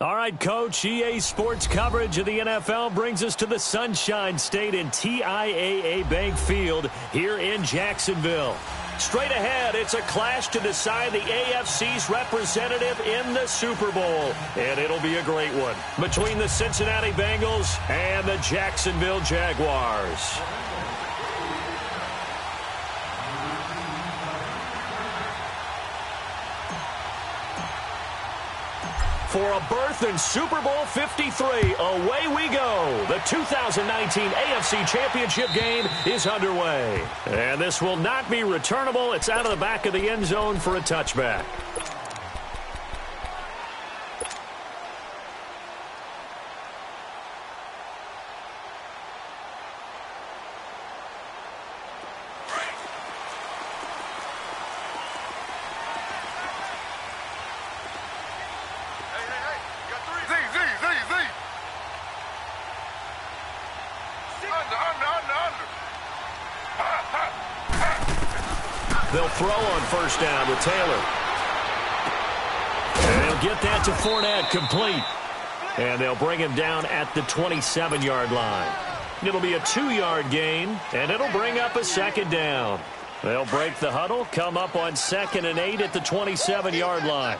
All right, Coach, EA Sports coverage of the NFL brings us to the Sunshine State in TIAA Bank Field here in Jacksonville. Straight ahead, it's a clash to decide the AFC's representative in the Super Bowl. And it'll be a great one between the Cincinnati Bengals and the Jacksonville Jaguars. For a berth in Super Bowl 53, away we go. The 2019 AFC Championship game is underway. And this will not be returnable. It's out of the back of the end zone for a touchback. They'll throw on first down with Taylor. And they'll get that to Fournette, complete. And they'll bring him down at the 27-yard line. It'll be a 2-yard gain, and it'll bring up a second down. They'll break the huddle, come up on 2nd and 8 at the 27-yard line.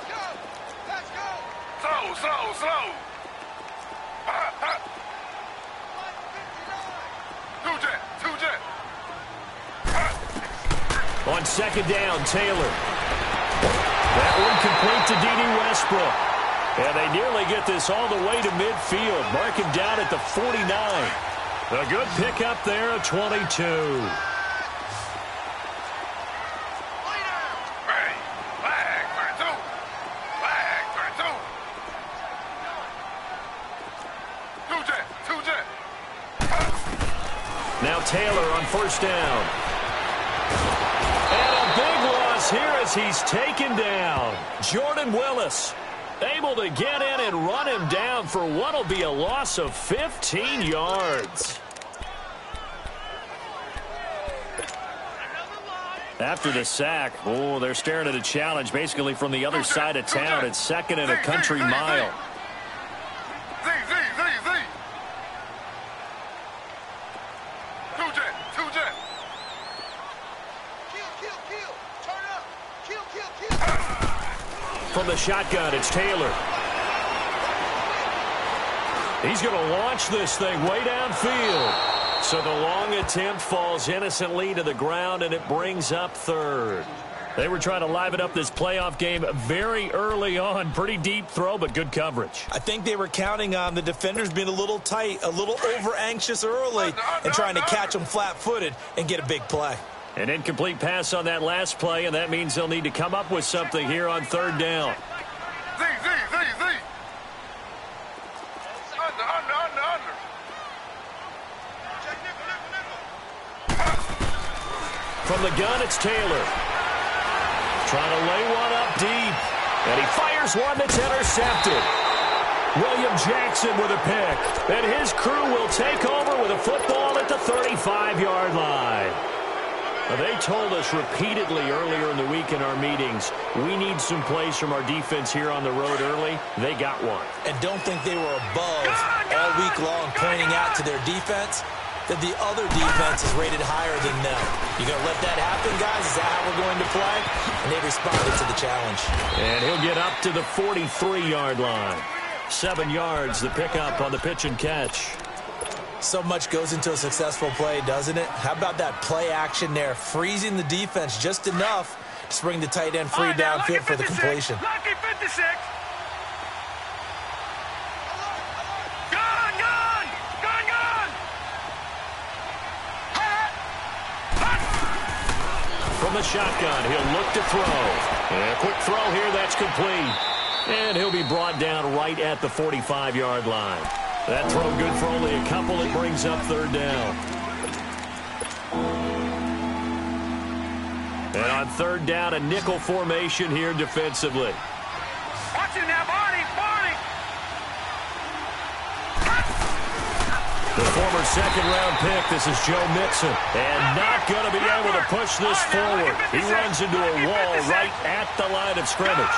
Slow. On 2nd down, Taylor. That one complete to D.D. Westbrook. And they nearly get this all the way to midfield. Mark him down at the 49. A good pickup there of 22. Now Taylor on first down. And a big loss here as he's taken down. Jordan Willis able to get in and run him down for what will be a loss of 15 yards. After the sack, they're staring at a challenge basically from the other side of town. It's 2nd and a country mile. From the shotgun, it's Taylor. He's going to launch this thing way downfield. So the long attempt falls innocently to the ground, and it brings up 3rd. They were trying to liven up this playoff game very early on. Pretty deep throw, but good coverage. I think they were counting on the defenders being a little tight, a little over-anxious early, and trying to catch them flat-footed and get a big play. An incomplete pass on that last play, and that means they'll need to come up with something here on 3rd down. Under. From the gun, it's Taylor. Trying to lay one up deep. And he fires one that's intercepted. William Jackson with a pick. And his crew will take over with a football at the 35-yard line. They told us repeatedly earlier in the week in our meetings, we need some plays from our defense here on the road early. They got one. And don't think they were above all week long pointing out to their defense that the other defense is rated higher than them. You going to let that happen, guys? Is that how we're going to play? And they responded to the challenge. And he'll get up to the 43-yard line. 7 yards, the pickup on the pitch and catch. So much goes into a successful play, doesn't it? How about that play action there, freezing the defense just enough to bring the tight end free downfield for the completion. Lucky 56. From the shotgun, he'll look to throw. And a quick throw here, that's complete. And he'll be brought down right at the 45-yard line. That throw good for only a couple. It brings up 3rd down. And on 3rd down, a nickel formation here defensively. Watch it now, Barney. The former 2nd-round pick, this is Joe Mixon. And not going to be able to push this forward. He runs into a wall right at the line of scrimmage.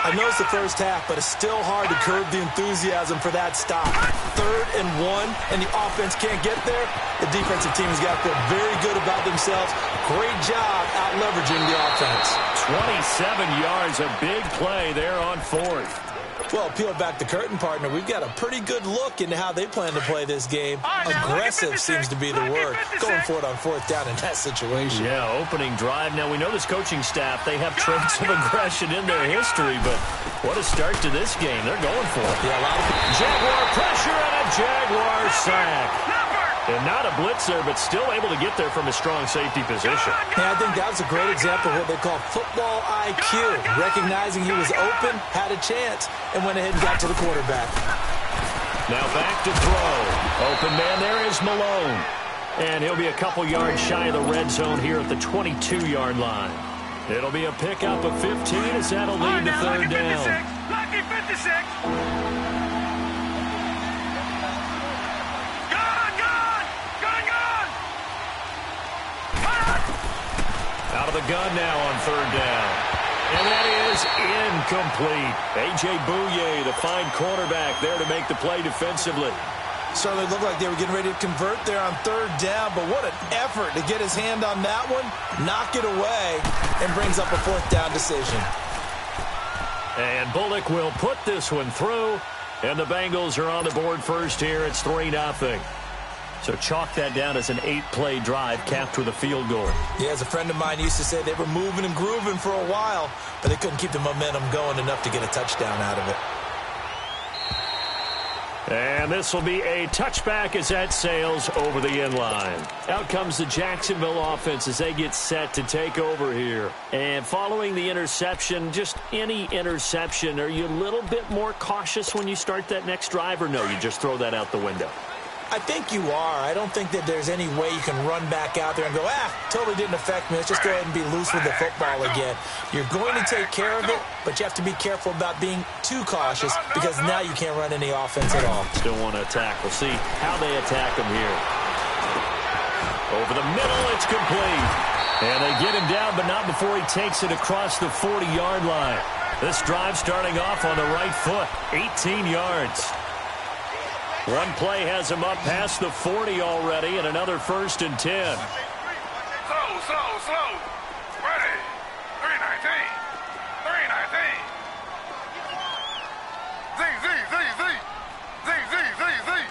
I know it's the first half, but it's still hard to curb the enthusiasm for that stop. 3rd and 1, and the offense can't get there. The defensive team has got to feel very good about themselves. Great job out-leveraging the offense. 27 yards, a big play there on 4th. Well, peel back the curtain, partner. We've got a pretty good look into how they plan to play this game. Aggressive seems to be the word. Going for it on 4th down in that situation. Yeah, opening drive. Now, we know this coaching staff, they have traits of aggression in their history, but what a start to this game. They're going for it. Yeah, a lot of Jaguar pressure and a Jaguar sack. And not a blitzer, but still able to get there from a strong safety position. Yeah, I think that was a great example of what they call football IQ. Recognizing he was open, had a chance, and went ahead and got to the quarterback. Now back to throw. Open man there is Malone. And he'll be a couple yards shy of the red zone here at the 22-yard line. It'll be a pickup of 15 as that'll lead to 3rd down. Lucky 56. Out of the gun now on 3rd down. And that is incomplete. A.J. Bouye, the fine cornerback, there to make the play defensively. Certainly looked like they were getting ready to convert there on 3rd down, but what an effort to get his hand on that one, knock it away, and brings up a 4th down decision. And Bullock will put this one through, and the Bengals are on the board first here. It's 3-0. So chalk that down as an 8-play drive capped with a field goal. Yeah, as a friend of mine used to say, they were moving and grooving for a while, but they couldn't keep the momentum going enough to get a touchdown out of it. And this will be a touchback as that sails over the end line. Out comes the Jacksonville offense as they get set to take over here. And following the interception, just any interception, are you a little bit more cautious when you start that next drive, or no, you just throw that out the window? I think you are. I don't think that there's any way you can run back out there and go, totally didn't affect me. Let's just go ahead and be loose with the football again. You're going to take care of it, but you have to be careful about being too cautious because now you can't run any offense at all. Still want to attack. We'll see how they attack him here. Over the middle, it's complete. And they get him down, but not before he takes it across the 40-yard line. This drive starting off on the right foot, 18 yards. One play has him up past the 40 already, and another 1st and 10. Slow. Ready. 319. 319. Z.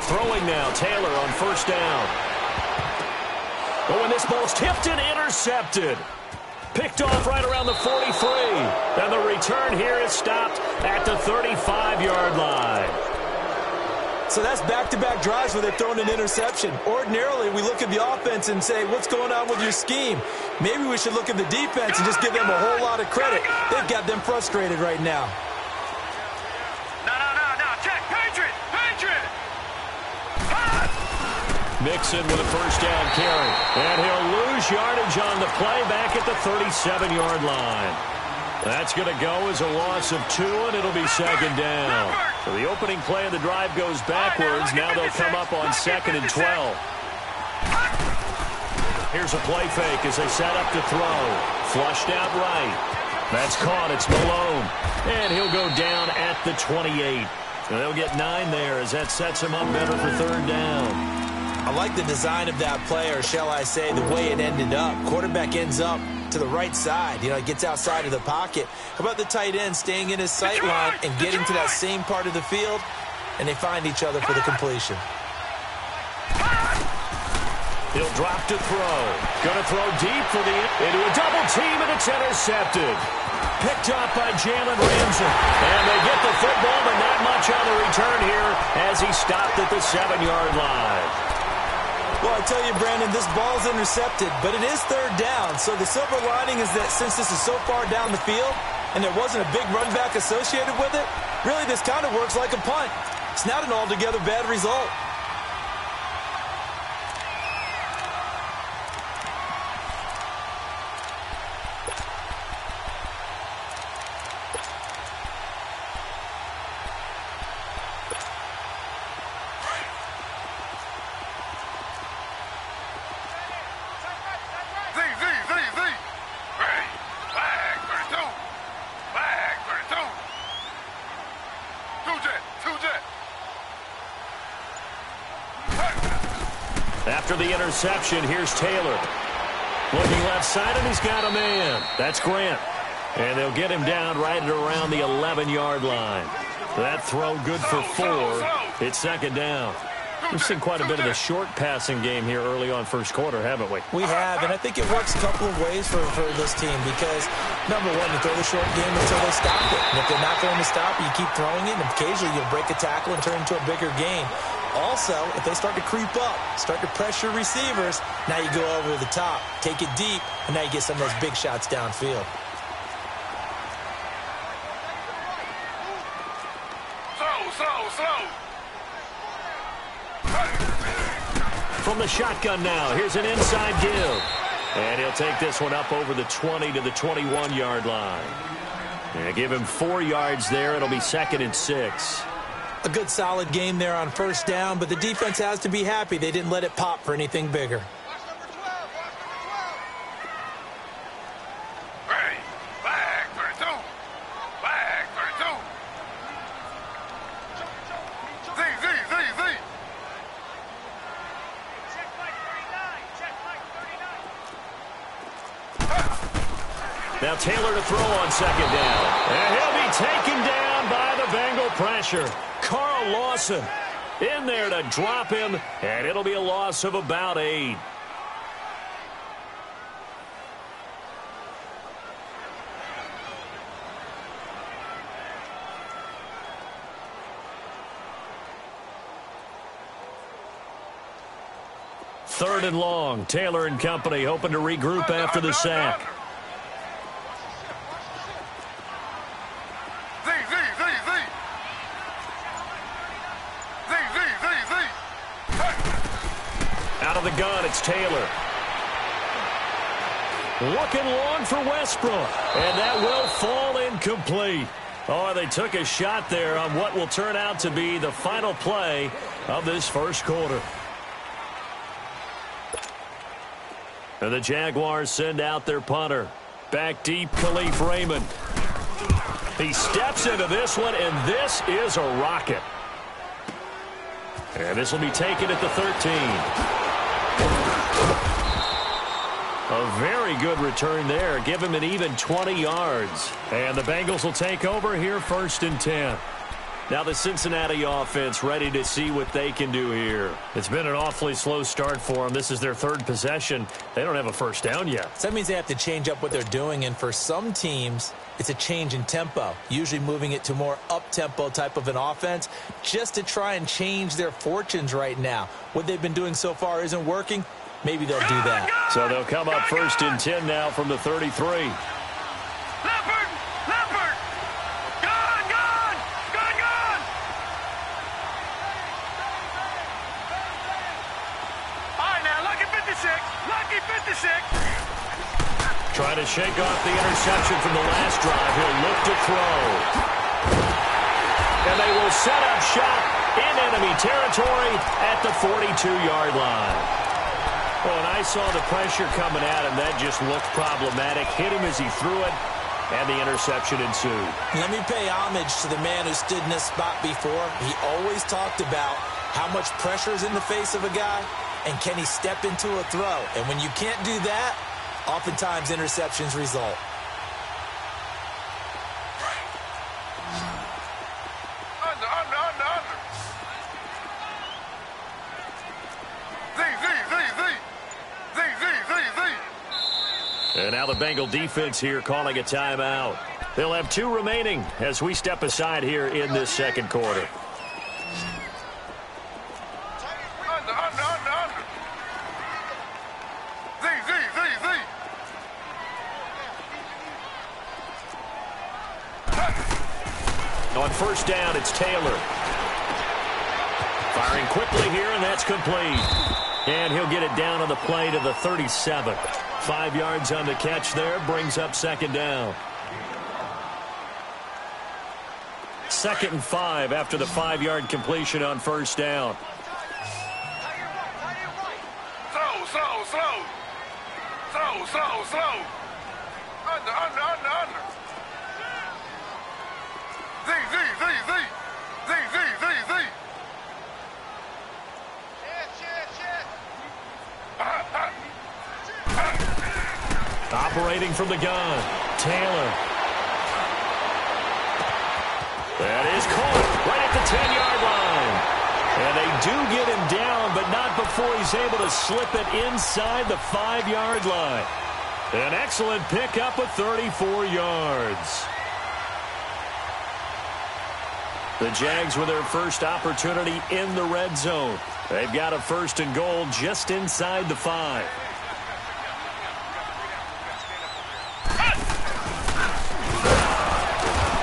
Throwing now, Taylor on 1st down. Oh, and this ball's tipped and intercepted. Picked off right around the 43. And the return here is stopped at the 35-yard line. So that's back-to-back drives where they've thrown an interception. Ordinarily, we look at the offense and say, what's going on with your scheme? Maybe we should look at the defense and just give them a whole lot of credit. They've got them frustrated right now. No. Check. Patriot. Mixon with a 1st down carry. And he'll lose yardage on the play back at the 37-yard line. That's going to go as a loss of 2, and it'll be 2nd down. So the opening play of the drive goes backwards. Now they'll come up on 2nd and 12. Here's a play fake as they set up to throw. Flushed out right. That's caught. It's Malone. And he'll go down at the 28. So they'll get 9 there as that sets him up better for 3rd down. I like the design of that play, or shall I say, the way it ended up. Quarterback ends up to the right side. He gets outside of the pocket. How about the tight end staying in his sight line and getting to that same part of the field, and they find each other for the completion. He'll drop to throw. Going to throw deep for into a double team, and it's intercepted. Picked up by Jalen Ramsey. And they get the football, but not much on the return here as he stopped at the 7-yard line. Well, I tell you, Brandon, this ball's intercepted, but it is 3rd down. So the silver lining is that since this is so far down the field and there wasn't a big run back associated with it, really this kind of works like a punt. It's not an altogether bad result. after the interception. Here's Taylor. Looking left side, and he's got a man. That's Grant. And they'll get him down right at around the 11-yard line. That throw good for 4. It's second down. We've seen quite a bit of the short passing game here early on first quarter, haven't we? We have, and I think it works a couple of ways for this team because, number one, you throw the short game until they stop it. And if they're not going to stop it, you keep throwing it, and occasionally you'll break a tackle and turn into a bigger game. Also, if they start to creep up, start to pressure receivers, now you go over the top, take it deep, and now you get some of those big shots downfield. Slow. From the shotgun now, here's an inside give. And he'll take this one up over the 20 to the 21-yard line. And give him 4 yards there. It'll be 2nd and 6. A good solid game there on first down, but the defense has to be happy they didn't let it pop for anything bigger. Ready. Flag 32. Flag 32. Z. Check Mike 39. Check Mike 39. Now Taylor to throw on second down. And he'll be taken down by the Bengal pressure. Carl Lawson in there to drop him, and it'll be a loss of about 8. Third and long. Taylor and company hoping to regroup after the sack. Out of the gun, it's Taylor. Looking long for Westbrook. And that will fall incomplete. Oh, they took a shot there on what will turn out to be the final play of this first quarter. And the Jaguars send out their punter. Back deep, Khalif Raymond. He steps into this one, and this is a rocket. And this will be taken at the 13. A very good return there. Give him an even 20 yards. And the Bengals will take over here 1st and 10. Now the Cincinnati offense ready to see what they can do here. It's been an awfully slow start for them. This is their 3rd possession. They don't have a first down yet. So that means they have to change up what they're doing, and for some teams, it's a change in tempo, usually moving it to more up-tempo type of an offense just to try and change their fortunes right now. What they've been doing so far isn't working. Maybe they'll do that. So they'll come up 1st and 10 now from the 33. Leopard! Gone! All right, now, lucky 56. Trying to shake off the interception from the last drive. He'll look to throw. And they will set up shop in enemy territory at the 42-yard line. Well, and I saw the pressure coming at him. That just looked problematic. Hit him as he threw it, and the interception ensued. Let me pay homage to the man who stood in this spot before. He always talked about how much pressure is in the face of a guy, and can he step into a throw. And when you can't do that, oftentimes interceptions result. Under. Z. And now the Bengal defense here calling a timeout. They'll have 2 remaining as we step aside here in this second quarter. Under. Z. On first down, it's Taylor. Firing quickly here, and that's complete. And he'll get it down on the play to the 37. 5 yards on the catch there, brings up second down. 2nd and 5 after the 5-yard completion on first down. Slow. Under. Z. operating from the gun. Taylor. That is caught right at the 10-yard line. And they do get him down, but not before he's able to slip it inside the 5-yard line. An excellent pickup of 34 yards. The Jags with their first opportunity in the red zone. They've got a 1st and goal just inside the 5.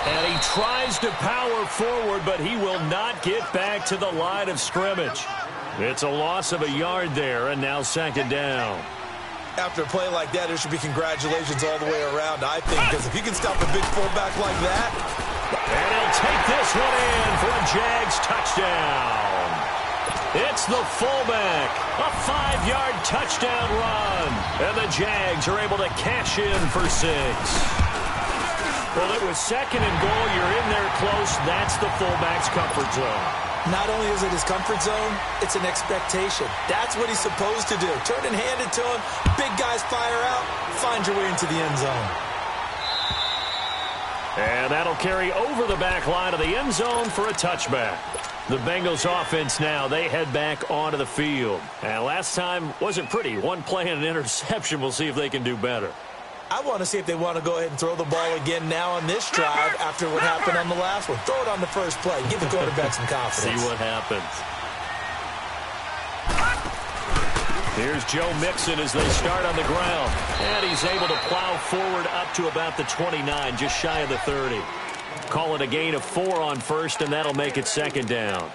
And he tries to power forward, but he will not get back to the line of scrimmage. It's a loss of a yard there, and now 2nd down. After a play like that, there should be congratulations all the way around, I think, because if you can stop a big fullback like that. And he'll take this one in for a Jags touchdown. It's the fullback. A 5-yard touchdown run. And the Jags are able to cash in for 6. Well, it was 2nd and goal. You're in there close. That's the fullback's comfort zone. Not only is it his comfort zone, it's an expectation. That's what he's supposed to do. Turn and hand it to him. Big guys fire out. Find your way into the end zone. And that'll carry over the back line of the end zone for a touchback. The Bengals offense now, they head back onto the field. And last time wasn't pretty. One play and an interception. We'll see if they can do better. I want to see if they want to go ahead and throw the ball again now on this drive after what happened on the last one. Throw it on the first play. Give the quarterback some confidence. See what happens. Here's Joe Mixon as they start on the ground. And he's able to plow forward up to about the 29, just shy of the 30. Call it a gain of 4 on 1st, and that'll make it 2nd down.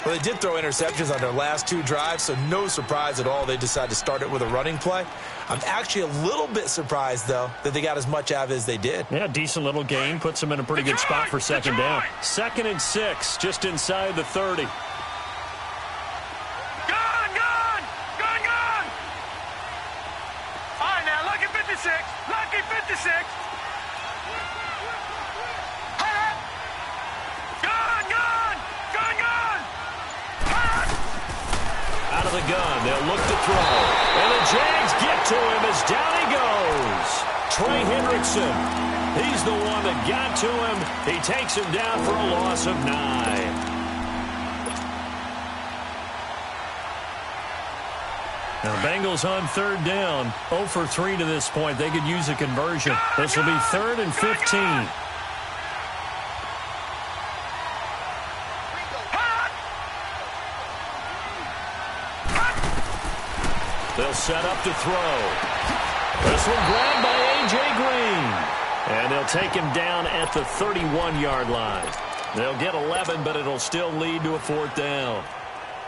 Well, they did throw interceptions on their last 2 drives, so no surprise at all they decided to start it with a running play. I'm actually a little bit surprised, though, that they got as much out of it as they did. Yeah, decent little gain. Puts them in a pretty good spot for 2nd down. 2nd and 6, just inside the 30. Lucky 56. Out of the gun, they'll look to throw. And the Jags get to him as down he goes. Trey Hendrickson, he's the one that got to him. He takes him down for a loss of 9. Now, Bengals on 3rd down, 0 for 3 to this point. They could use a conversion. This will be 3rd and 15. They'll set up to throw. This one grabbed by A.J. Green. And they'll take him down at the 31-yard line. They'll get 11, but it'll still lead to a 4th down.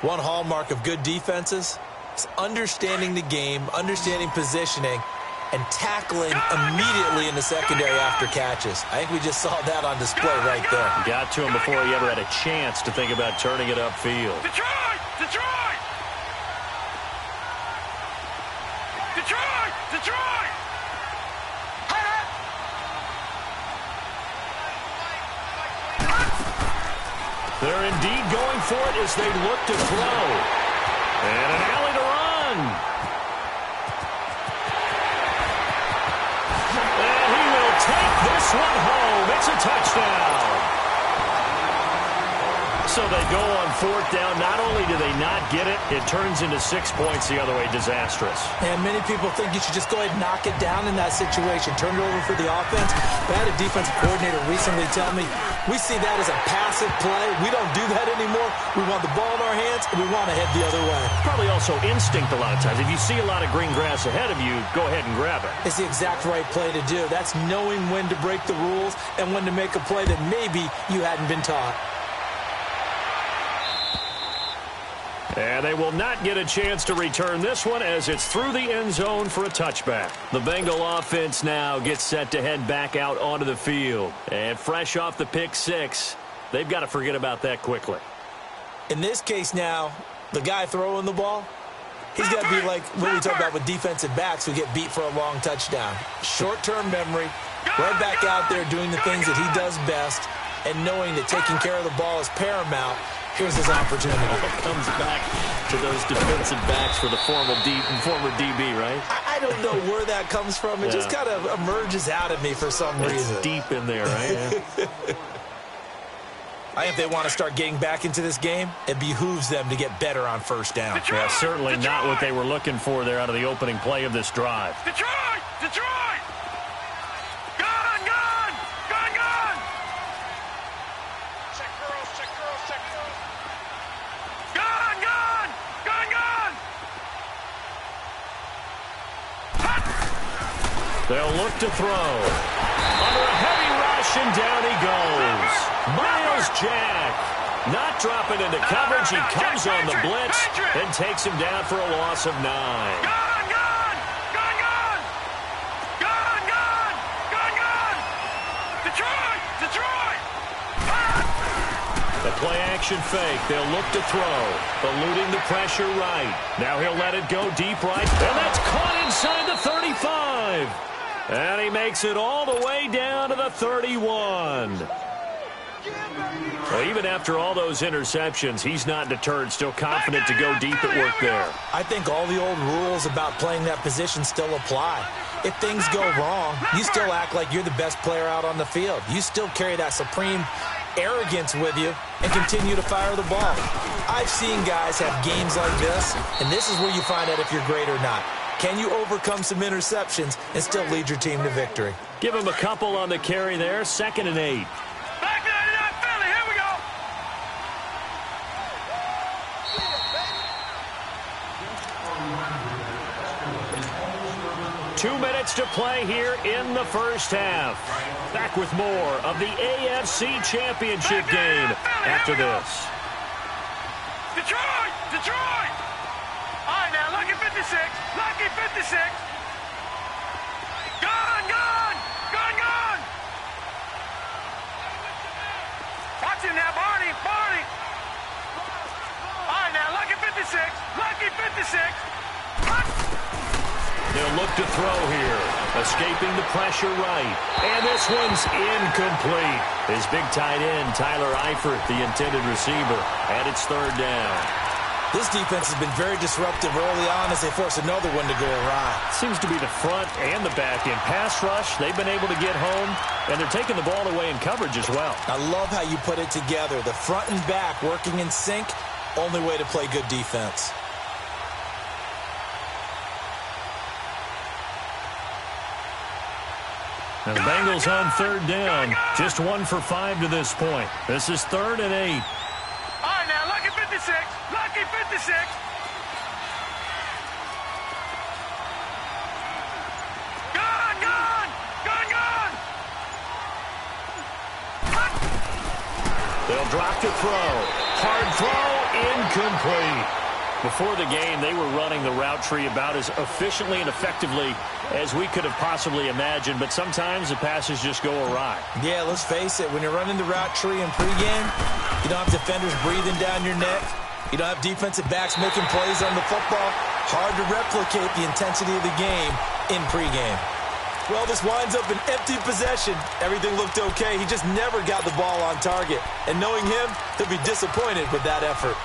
One hallmark of good defenses is understanding the game, understanding positioning, and tackling immediately in the secondary after catches. I think we just saw that on display right there. Got to him before he ever had a chance to think about turning it upfield. Detroit! Detroit! Detroit! Detroit! They're indeed going for it as they look to throw. And an alley to run. And he will take this one home. It's a touchdown. So they go on 4th down. Not only do they not get it, it turns into 6 points the other way. Disastrous. And many people think you should just go ahead and knock it down in that situation. Turn it over for the offense. I had a defensive coordinator recently tell me, we see that as a passive play. We don't do that anymore. We want the ball in our hands, and we want to head the other way. Probably also instinct a lot of times. If you see a lot of green grass ahead of you, go ahead and grab it. It's the exact right play to do. That's knowing when to break the rules and when to make a play that maybe you hadn't been taught. And they will not get a chance to return this one as it's through the end zone for a touchback. The Bengal offense now gets set to head back out onto the field. And fresh off the pick 6, they've got to forget about that quickly. In this case now, the guy throwing the ball, he's got to be like what we talk about with defensive backs who get beat for a long touchdown. Short-term memory, right back out there doing the things that he does best, and knowing that taking care of the ball is paramount Here's his opportunity. Comes back to those defensive backs for the former DB, right? I don't know where that comes from. It just kind of emerges out of me for some reason. It's deep in there, right? Yeah. I think if they want to start getting back into this game, it behooves them to get better on first down. Yeah, certainly not what they were looking for there out of the opening play of this drive. Detroit! Detroit! Gun! Gun! Gun! Gun! Check girls, check girls, check girls. Gun! Gun! Gun! Gun! They'll look to throw. Under a heavy rush, and down he goes. Miles Jack not dropping into coverage. He comes on the blitz and takes him down for a loss of 9. Gun! Gun! Gun! Gun! Gun! Gun! Gun! Gun! Detroit! Detroit! The play action fake. They'll look to throw. Eluding the pressure right. Now he'll let it go deep right. And that's caught inside the 35. And he makes it all the way down to the 31. Well, even after all those interceptions, he's not deterred, still confident to go deep at work there. I think all the old rules about playing that position still apply. If things go wrong, you still act like you're the best player out on the field. You still carry that supreme arrogance with you and continue to fire the ball. I've seen guys have games like this, and this is where you find out if you're great or not. Can you overcome some interceptions and still lead your team to victory? Give him a couple on the carry there, 2nd and 8. Back 99 Philly, here we go! 2 minutes to play here in the first half. Back with more of the AFC Championship game after this. Detroit! Detroit! All right, now, lucky 56. Lucky 56. Gun! Gun! Gun! Gun! Watch him now, Barney! Barney! All right, now, lucky 56. Lucky 56. They'll look to throw here. Escaping the pressure right. And this one's incomplete. His big tight end, Tyler Eifert, the intended receiver. And it's 3rd down. This defense has been very disruptive early on as they force another one to go awry. Seems to be the front and the back end. Pass rush, they've been able to get home, and they're taking the ball away in coverage as well. I love how you put it together. The front and back working in sync, only way to play good defense. Now the Bengals on 3rd down. Just 1 for 5 to this point. This is 3rd and 8. All right, now, lucky 56. Lucky 56. Gun! Gun! Gun! Gun! They'll drop to throw. Hard throw, incomplete. Before the game, they were running the route tree about as efficiently and effectively as we could have possibly imagined, but sometimes the passes just go awry. Yeah, let's face it. When you're running the route tree in pregame, you don't have defenders breathing down your neck. You don't have defensive backs making plays on the football. Hard to replicate the intensity of the game in pregame. Well, this winds up an empty possession. Everything looked okay. He just never got the ball on target. And knowing him, he'll be disappointed with that effort.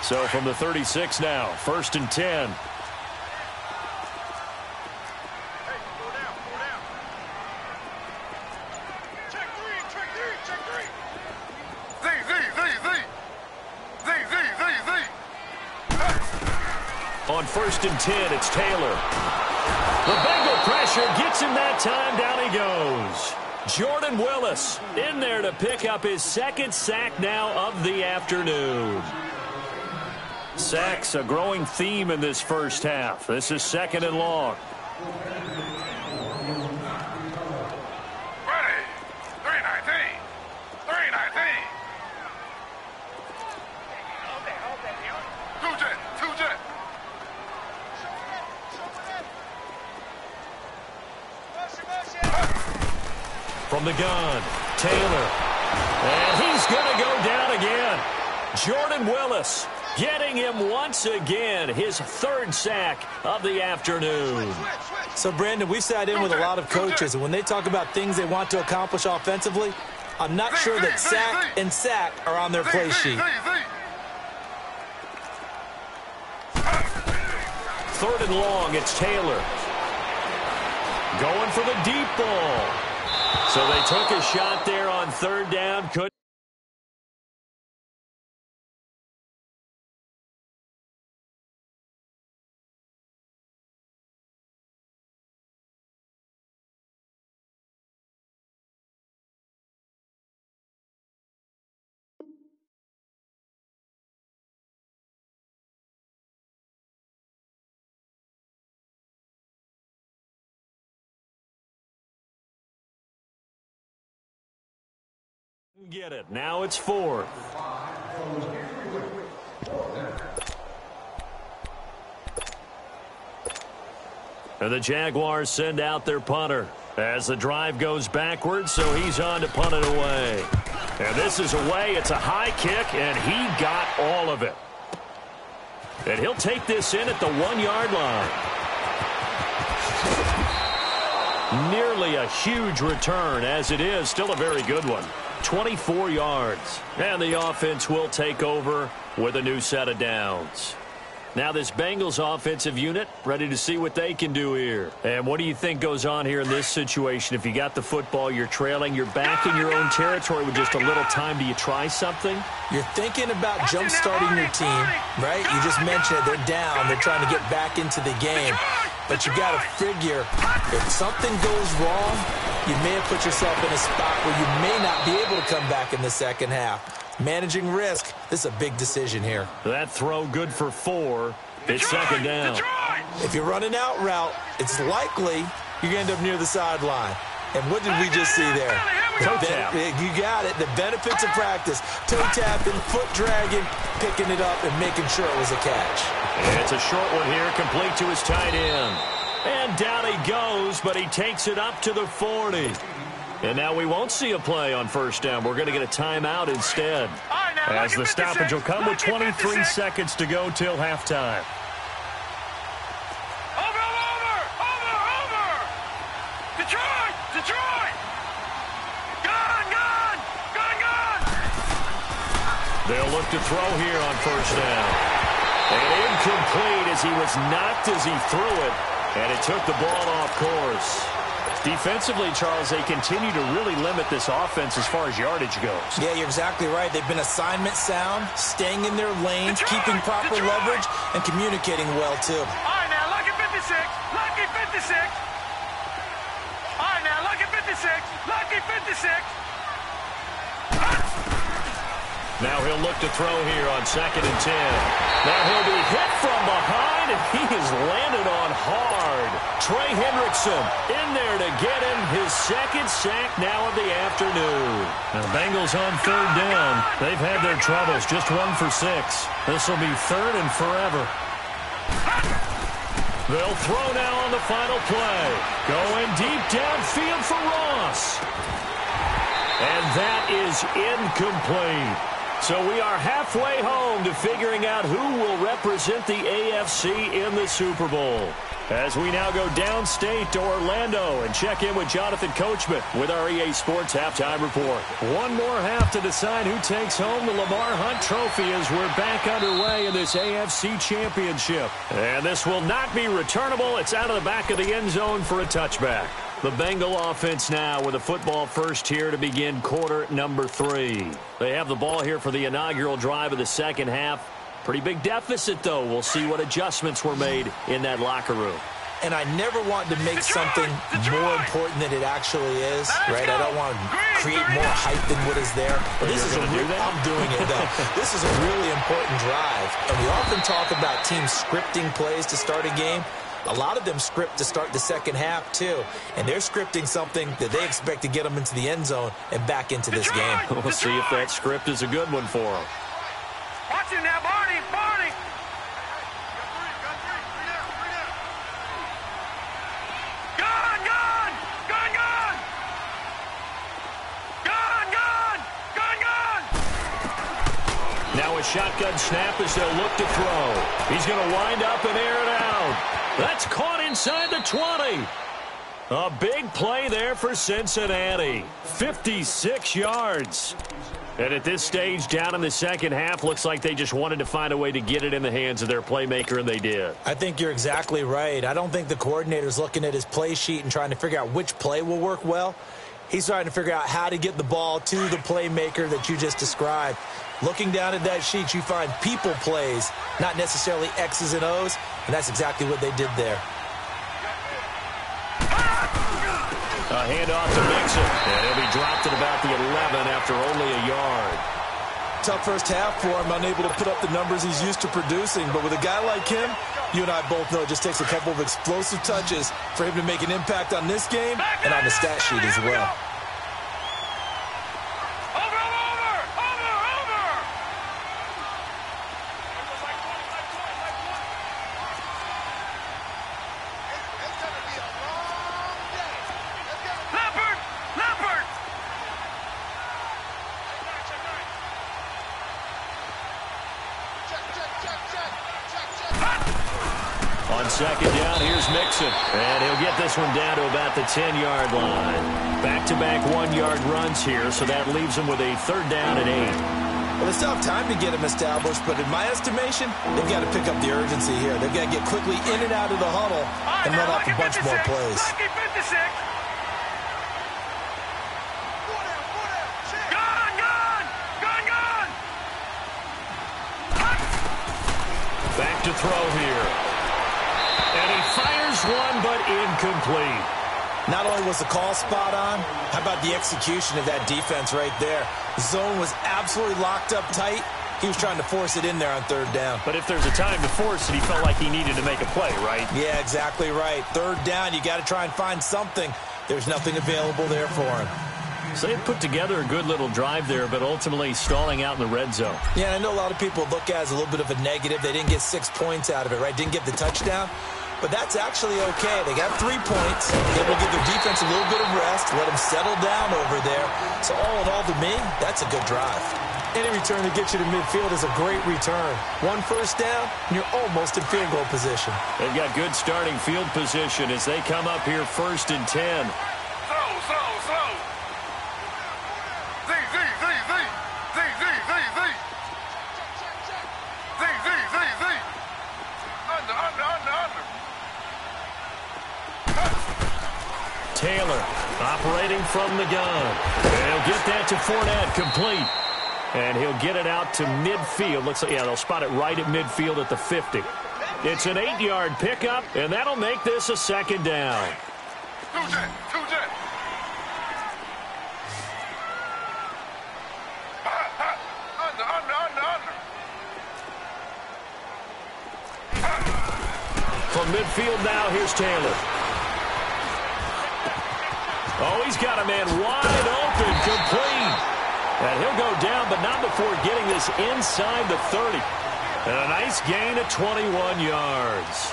So from the 36 now, 1st and 10. Hey, go down, go down. Check three, check three, check three. On 1st and 10, it's Taylor. The Bengal pressure gets him that time. Down he goes. Jordan Willis in there to pick up his 2nd sack now of the afternoon. Sacks, a growing theme in this first half. This is 2nd and long. Ready. 319. 319. Two jet. Two jet. From the gun, Taylor. And he's going to go down again. Jordan Willis Getting him once again, his third sack of the afternoon. So, Brandon, we sat in with a lot of coaches, and when they talk about things they want to accomplish offensively, I'm not sure that sack and sack are on their play sheet. Third and long, it's Taylor. Going for the deep ball. So they took a shot there on third down. Couldn't. Get it. Now it's fourth. And the Jaguars send out their punter as the drive goes backwards, so he's on to punt it away. And this is away. It's a high kick, and he got all of it. And he'll take this in at the 1-yard line. Nearly a huge return, as it is. Still a very good one. 24 yards. And the offense will take over with a new set of downs. Now this Bengals offensive unit ready to see what they can do here. And what do you think goes on here in this situation? If you got the football, you're trailing, you're back in your own territory with just a little time. Do you try something? You're thinking about jump-starting your team, right? You just mentioned it. They're down. They're trying to get back into the game. But you got to figure, if something goes wrong, you may have put yourself in a spot where you may not be able to come back in the second half. Managing risk, this is a big decision here. That throw good for 4. It's second down. If you're running out route, it's likely you're going to end up near the sideline. And what did we just see there? Toe tap. You got it. The benefits of practice. Toe tapping, foot dragging, picking it up, and making sure it was a catch. And it's a short one here, complete to his tight end. And down he goes, but he takes it up to the 40. And now we won't see a play on first down. We're going to get a timeout instead. As the stoppage will come with 23 seconds to go till halftime. Over! Detroit! Gone! They'll look to throw here on first down. And incomplete as he was knocked as he threw it. And it took the ball off course. Defensively, Charles, they continue to really limit this offense as far as yardage goes. Yeah, you're exactly right. They've been assignment sound, staying in their lanes, keeping proper leverage, and communicating well, too. All right, now, lucky 56. Lucky 56. All right, now, lucky 56. Lucky 56. Now he'll look to throw here on 2nd and 10. Now he'll be hit from behind, and he is landed on hard. Trey Hendrickson in there to get him his second sack now of the afternoon. Now the Bengals on third down. They've had their troubles, just 1 for 6. This will be third and forever. They'll throw now on the final play. Going deep downfield for Ross. And that is incomplete. So we are halfway home to figuring out who will represent the AFC in the Super Bowl. As we now go downstate to Orlando and check in with Jonathan Coachman with our EA Sports Halftime Report. One more half to decide who takes home the Lamar Hunt Trophy as we're back underway in this AFC Championship. And this will not be returnable. It's out of the back of the end zone for a touchback. The Bengal offense now with a football first here to begin quarter number 3. They have the ball here for the inaugural drive of the second half. Pretty big deficit, though. We'll see what adjustments were made in that locker room. And I never want to make something more important than it actually is, right? I don't want to create more hype than what is there. But this is I'm doing it, though. This is a really important drive. And we often talk about teams scripting plays to start a game. A lot of them script to start the second half, too. And they're scripting something that they expect to get them into the end zone and back into this game. We'll see if that script is a good one for them. Watch him now, Barney! Now a shotgun snap as they'll look to throw. He's going to wind up and air it out. That's caught inside the 20. A big play there for Cincinnati. 56 yards. And at this stage, down in the second half, looks like they just wanted to find a way to get it in the hands of their playmaker, and they did. I think you're exactly right. I don't think the coordinator's looking at his play sheet and trying to figure out which play will work well. He's trying to figure out how to get the ball to the playmaker that you just described. Looking down at that sheet, you find people plays, not necessarily X's and O's, and that's exactly what they did there. A handoff to Mixon, and he'll be dropped at about the 11 after only a yard. Tough first half for him, unable to put up the numbers he's used to producing. But with a guy like him, you and I both know it just takes a couple of explosive touches for him to make an impact on this game and on the stat sheet as well. Second down, here's Mixon. And he'll get this one down to about the 10-yard line. Back-to-back one-yard runs here, so that leaves him with a third down and 8. Well, they still have time to get him established, but in my estimation, they've got to pick up the urgency here. They've got to get quickly in and out of the huddle and run off a bunch more plays. Back to throw here. And he fires one, but incomplete. Not only was the call spot on, how about the execution of that defense right there? The zone was absolutely locked up tight. He was trying to force it in there on third down. But if there's a time to force it, he felt like he needed to make a play, right? Yeah, exactly right. Third down, you got to try and find something. There's nothing available there for him. So they put together a good little drive there, but ultimately stalling out in the red zone. Yeah, I know a lot of people look at it as a little bit of a negative. They didn't get 6 points out of it, right? Didn't get the touchdown. But that's actually okay. They got 3 points. Able to give their defense a little bit of rest, let them settle down over there. So all in all, to me, that's a good drive. Any return to get you to midfield is a great return. 1 first down, and you're almost in field goal position. They've got good starting field position as they come up here 1st and 10. Taylor operating from the gun. And he'll get that to Fournette, complete. And he'll get it out to midfield. Looks like, yeah, they'll spot it right at midfield at the 50. It's an 8-yard pickup, and that'll make this a second down. From midfield now, here's Taylor. Oh, he's got a man wide open, complete. And he'll go down, but not before getting this inside the 30. And a nice gain of 21 yards.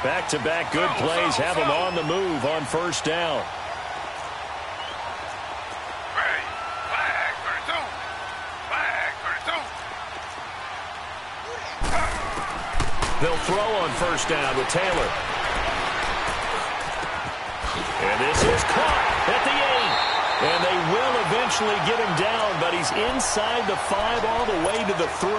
Back-to-back good plays have him on the move on first down. They'll throw on first down with Taylor. And this is caught at the 8. And they will eventually get him down, but he's inside the 5 all the way to the 3.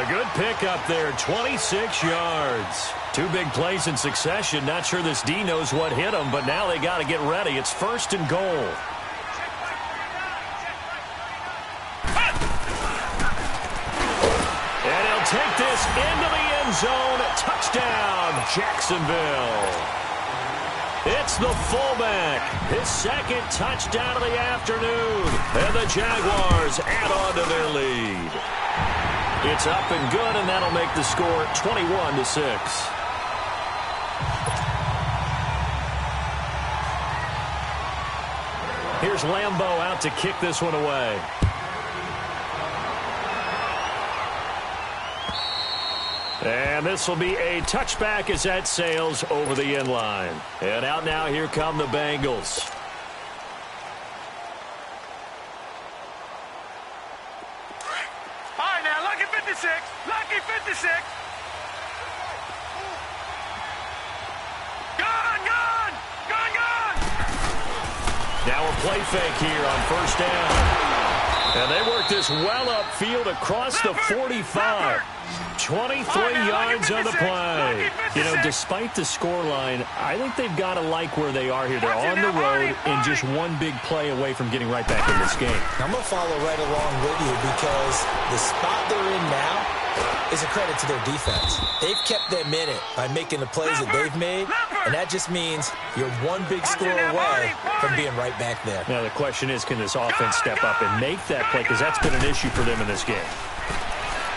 A good pickup there, 26 yards. 2 big plays in succession. Not sure this D knows what hit him, but now they got to get ready. It's 1st and goal. And he'll take this into the end zone. Touchdown, Jacksonville. It's the fullback, his 2nd touchdown of the afternoon, and the Jaguars add on to their lead. It's up and good, and that'll make the score 21-6. Here's Lambeau out to kick this one away. And this will be a touchback as that sails over the end line. And out now, here come the Bengals. 56. Lucky 56. Gone, gone. Gone, gone. Now a play fake here on first down. And they work this well upfield across the 45. 23 yards on the play. You know, despite the scoreline, I think they've got to like where they are here. They're on the road and just one big play away from getting right back in this game. I'm going to follow right along with you because the spot they're in now is a credit to their defense. They've kept them in it by making the plays that they've made, and that just means you're one big score away from being right back there. Now the question is, can this offense step up and make that play? Because that's been an issue for them in this game.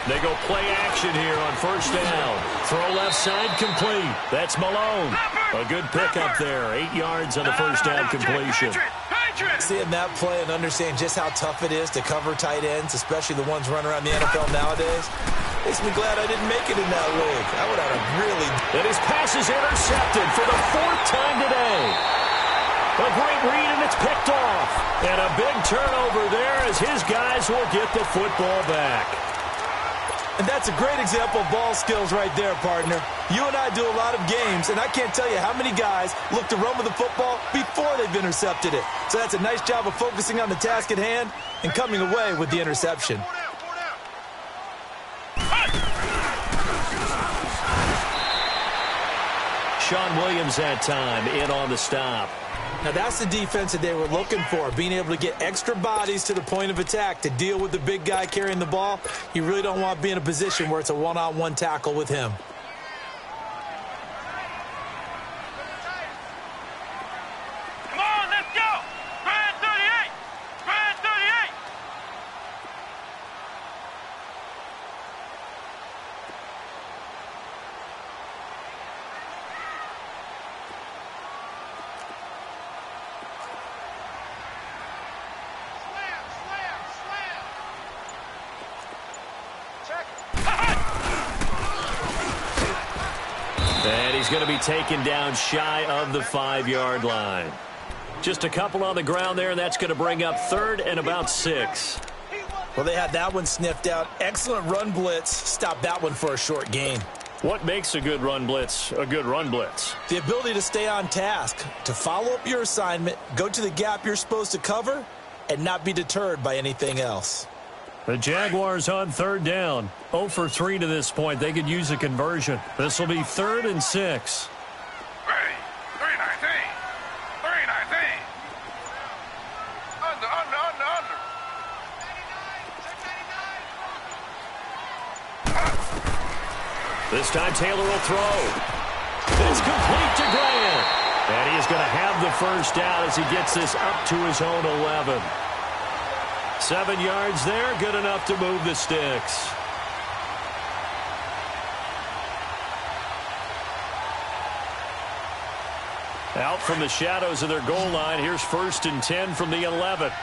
They go play action here on first down. Throw left side complete. That's Malone. A good pickup there. 8 yards on the first down completion. Seeing that play and understanding just how tough it is to cover tight ends, especially the ones running around the NFL nowadays, makes me glad I didn't make it in that league. I would have really... And his pass is intercepted for the 4th time today. A great read, and it's picked off. And a big turnover there as his guys will get the football back. And that's a great example of ball skills right there, partner. You and I do a lot of games, and I can't tell you how many guys look to run with the football before they've intercepted it. So that's a nice job of focusing on the task at hand and coming away with the interception. Sean Williams that time in on the stop. Now that's the defense that they were looking for, being able to get extra bodies to the point of attack to deal with the big guy carrying the ball. You really don't want to be in a position where it's a one-on-one tackle with him. Come on, let's go. Grand 38. Grand 38. And he's going to be taken down shy of the 5-yard line. Just a couple on the ground there, and that's going to bring up 3rd and about 6. Well, they had that one sniffed out. Excellent run blitz. Stop that one for a short gain. What makes a good run blitz a good run blitz? The ability to stay on task, to follow up your assignment, go to the gap you're supposed to cover, and not be deterred by anything else. The Jaguars on 3rd down. 0 for 3 to this point. They could use a conversion. This will be 3rd and 6. Ready. 319. 319. Under. This time Taylor will throw. It's complete to Grant. And he's going to have the first down as he gets this up to his own 11. 7 yards there, good enough to move the sticks. Out from the shadows of their goal line, here's 1st and 10 from the 11. Under.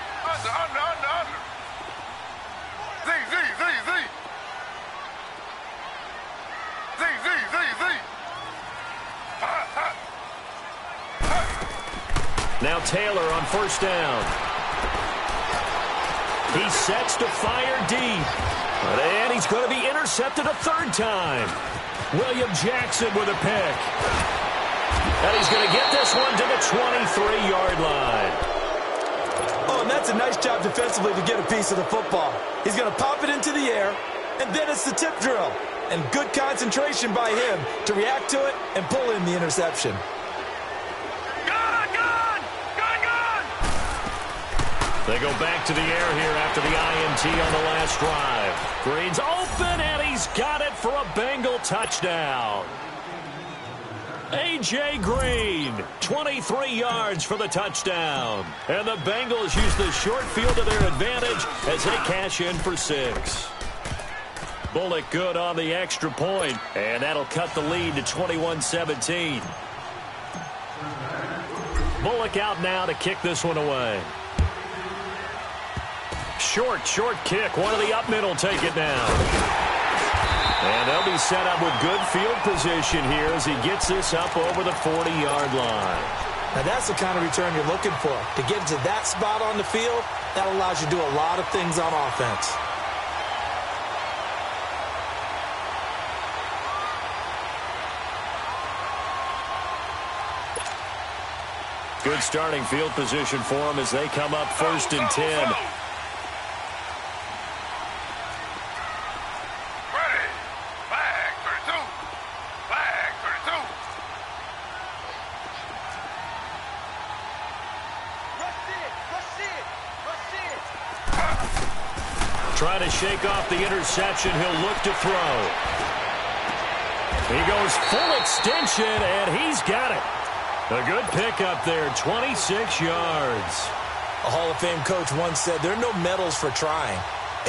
Z. Now Taylor on first down. He sets to fire deep. And he's going to be intercepted a 3rd time. William Jackson with a pick. And he's going to get this one to the 23-yard line. Oh, and that's a nice job defensively to get a piece of the football. He's going to pop it into the air, and then it's the tip drill. And good concentration by him to react to it and pull in the interception. They go back to the air here after the INT on the last drive. Green's open, and he's got it for a Bengal touchdown. A.J. Green, 23 yards for the touchdown. And the Bengals use the short field to their advantage as they cash in for 6. Bullock good on the extra point, and that'll cut the lead to 21-17. Bullock out now to kick this one away. Short kick. One of the up middle take it down. And they'll be set up with good field position here as he gets this up over the 40-yard line. Now that's the kind of return you're looking for. To get to that spot on the field, that allows you to do a lot of things on offense. Good starting field position for them as they come up 1st and 10. Ready. Flag 32. Flag 32. Trying to shake off the interception. He'll look to throw. He goes full extension, and he's got it. A good pickup there, 26 yards. A Hall of Fame coach once said, there are no medals for trying.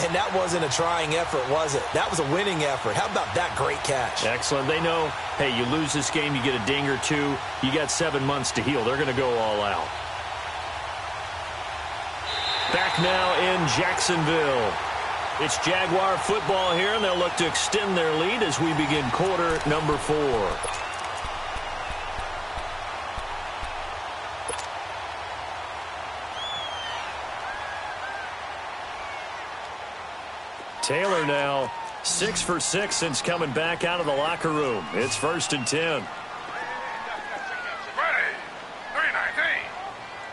And that wasn't a trying effort, was it? That was a winning effort. How about that great catch? Excellent. They know, hey, you lose this game, you get a ding or two. You got 7 months to heal. They're going to go all out. Back now in Jacksonville. It's Jaguar football here, and they'll look to extend their lead as we begin quarter number 4. Taylor now 6 for 6 since coming back out of the locker room. It's 1st and 10. Ready. 319.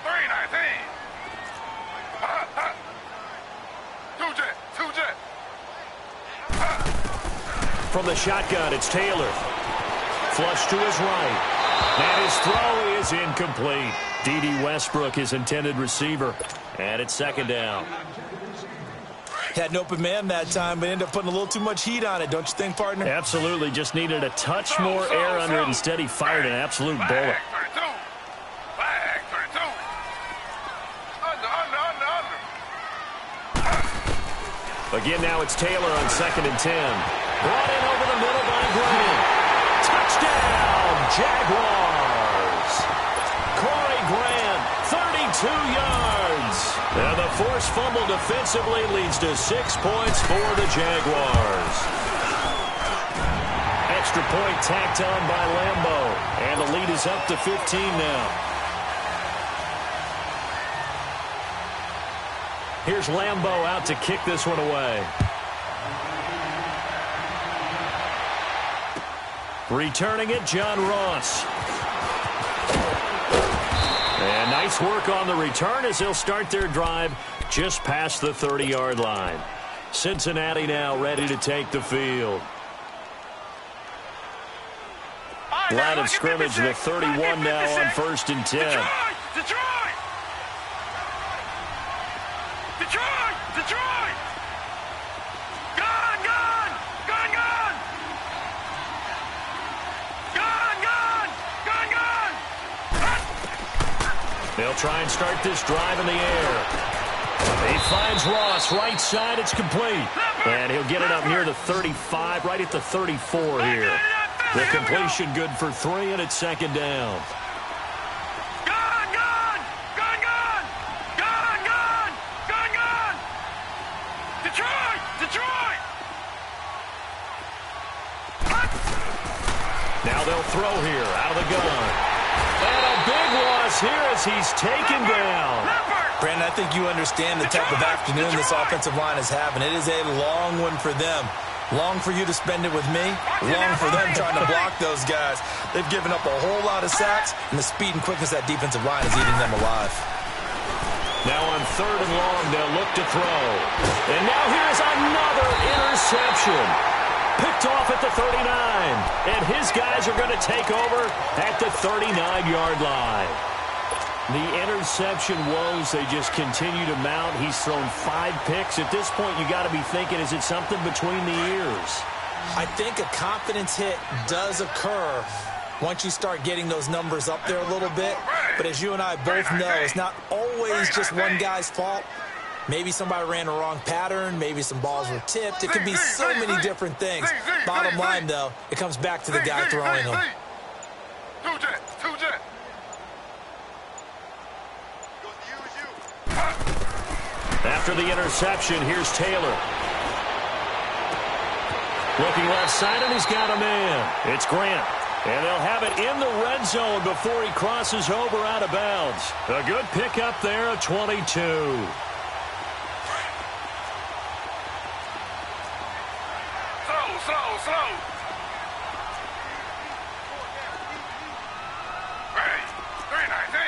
319. Two jet. From the shotgun, it's Taylor. Flush to his right. And his throw is incomplete. D.D. Westbrook, his intended receiver. And it's 2nd down. Had an open man that time, but ended up putting a little too much heat on it, don't you think, partner? Absolutely. Just needed a touch more air under it. Instead, he fired an absolute bullet. Flag 32. Under. Again, now it's Taylor on 2nd and 10. Brought in over the middle by Grant. Touchdown, Jaguars. Corey Grant, 32 yards. And the forced fumble defensively leads to 6 points for the Jaguars. Extra point tacked on by Lambo. And the lead is up to 15 now. Here's Lambo out to kick this one away. Returning it, John Ross. And nice work on the return as they'll start their drive just past the 30-yard line. Cincinnati now ready to take the field. Line of scrimmage, the 31 now on 1st and 10. Detroit! Gone! They'll try and start this drive in the air. He finds Ross, right side, it's complete. And he'll get it up near the 35, right at the 34 here. The completion good for 3, and it's 2nd down. Detroit! Now they'll throw here, out of the gun. And a big loss here as he's taken down. Brandon, I think you understand the type of afternoon this offensive line is having. It is a long one for them. Long for you to spend it with me. Long for them trying to block those guys. They've given up a whole lot of sacks, and the speed and quickness of that defensive line is eating them alive. Now on 3rd and long, they'll look to throw. And now here's another interception. Picked off at the 39. And his guys are going to take over at the 39-yard line. The interception woes, they just continue to mount. He's thrown 5 picks. At this point, you got to be thinking, is it something between the ears? I think a confidence hit does occur once you start getting those numbers up there a little bit. But as you and I both know, it's not always just one guy's fault. Maybe somebody ran a wrong pattern. Maybe some balls were tipped. It could be so many different things. Bottom line, though, it comes back to the guy throwing them. Two jet. After the interception, here's Taylor. Looking left side, and he's got a man. It's Grant. And they'll have it in the red zone before he crosses over out of bounds. A good pickup there of 22. Slow. Ready. 319.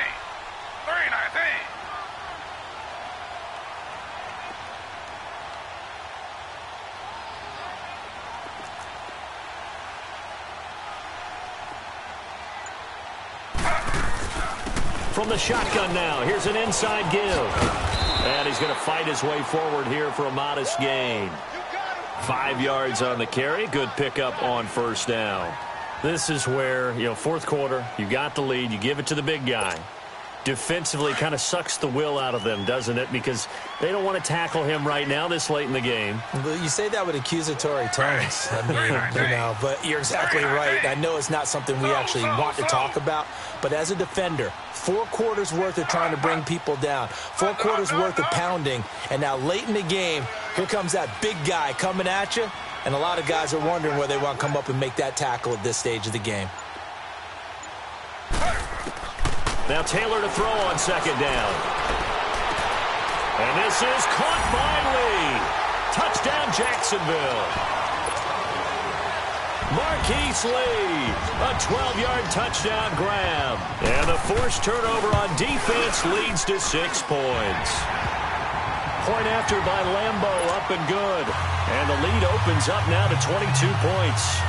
from the shotgun now. Here's an inside give. And he's going to fight his way forward here for a modest gain. 5 yards on the carry. Good pickup on first down. This is where, fourth quarter, you got the lead. You give it to the big guy. Defensively kind of sucks the will out of them, doesn't it? Because they don't want to tackle him right now this late in the game. Well, you say that with accusatory tones. I mean, but you're exactly right. I know it's not something we actually want to talk about, but as a defender, 4 quarters worth of trying to bring people down, 4 quarters worth of pounding, and now late in the game, here comes that big guy coming at you, and a lot of guys are wondering whether they want to come up and make that tackle at this stage of the game. Now Taylor to throw on second down. And this is caught by Lee. Touchdown, Jacksonville. Marquise Lee, a 12-yard touchdown grab. And the forced turnover on defense leads to 6 points. Point after by Lambo, up and good. And the lead opens up now to 22 points.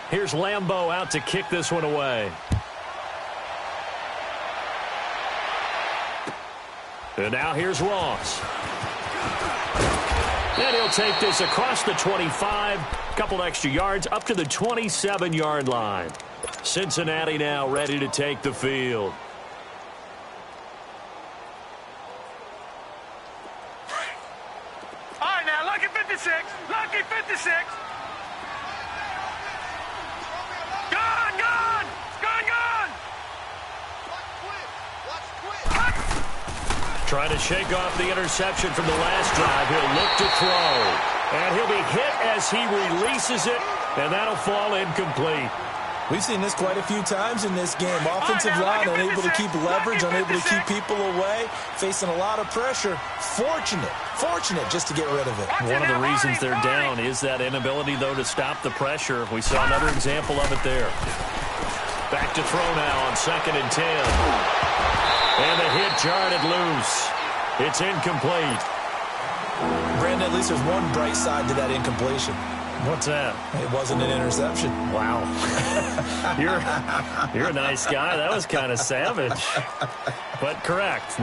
Here's Lambo out to kick this one away. And now here's Ross. And he'll take this across the 25. Couple extra yards up to the 27-yard line. Cincinnati now ready to take the field. All right, now, lucky 56. Lucky 56. Trying to shake off the interception from the last drive. He'll look to throw. And he'll be hit as he releases it, and that'll fall incomplete. We've seen this quite a few times in this game. Offensive line unable to keep leverage, unable to keep people away, facing a lot of pressure. Fortunate just to get rid of it. One of the reasons they're down is that inability, though, to stop the pressure. We saw another example of it there. Back to throw now on 2nd and 10. And the hit jarred it loose. It's incomplete. Brandon, at least there's one bright side to that incompletion. What's that? It wasn't an interception. Wow. You're a nice guy. That was kind of savage. But correct.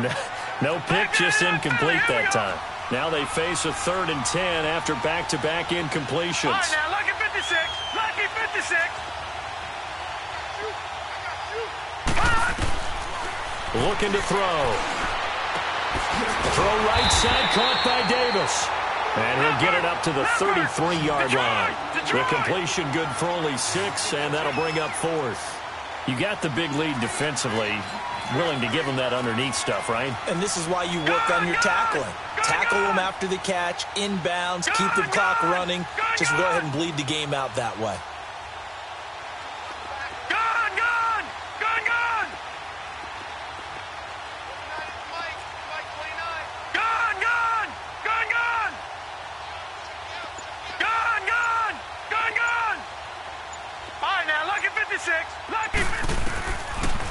No pick, just incomplete that time. Now they face a 3rd and 10 after back-to-back incompletions. All right, now, lucky 56. Lucky 56. Looking to throw. Throw right side, caught by Davis. And he'll get it up to the 33-yard line. The completion good for only 6, and that'll bring up 4th. You got the big lead defensively. Willing to give them that underneath stuff, right? And this is why you work on your tackling. Tackle them after the catch, inbounds, keep the clock running. Just go ahead and bleed the game out that way.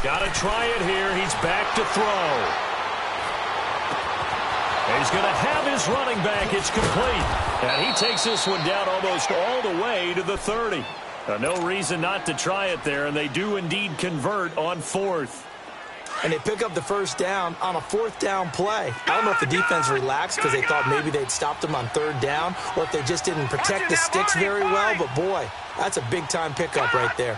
Got to try it here. He's back to throw. He's going to have his running back. It's complete. And he takes this one down almost all the way to the 30. No reason not to try it there, and they do indeed convert on 4th. And they pick up the first down on a 4th down play. I don't know if the defense relaxed because they thought maybe they'd stopped them on 3rd down, or if they just didn't protect the sticks very well. But, boy, that's a big-time pickup right there.